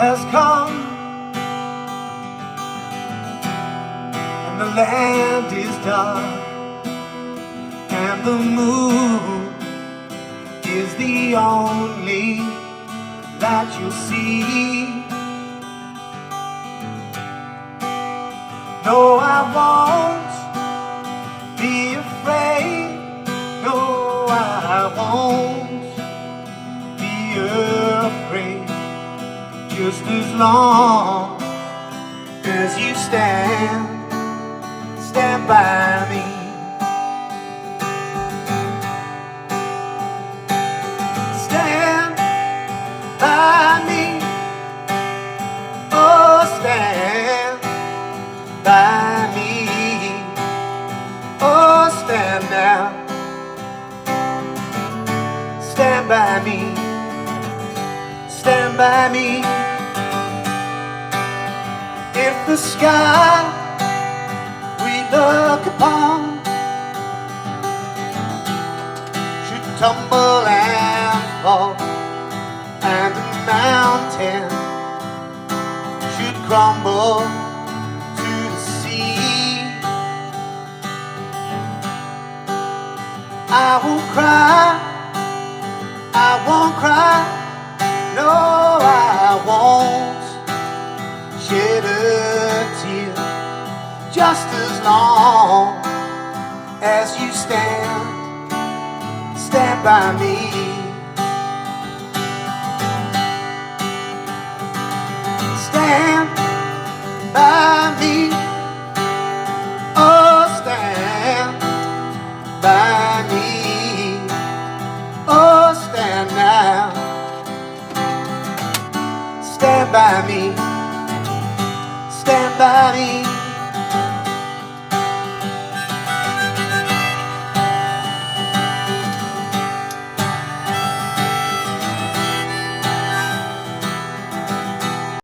has come, and the land is dark, and the moon is the only light you'll see. No, I won't be afraid. No, I won't be afraid. Just as long as you stand by me. Stand by me. Oh, stand by me. Oh, stand now. Stand by me. Stand by me. If the sky we look upon should tumble and fall, and a mountain should crumble to the sea, I won't cry, I won't cry, no, I won't shed a tear, just as long as you stand by me. Stand by me. Oh, stand by me. Oh, stand now. Stand by me. Stand by me.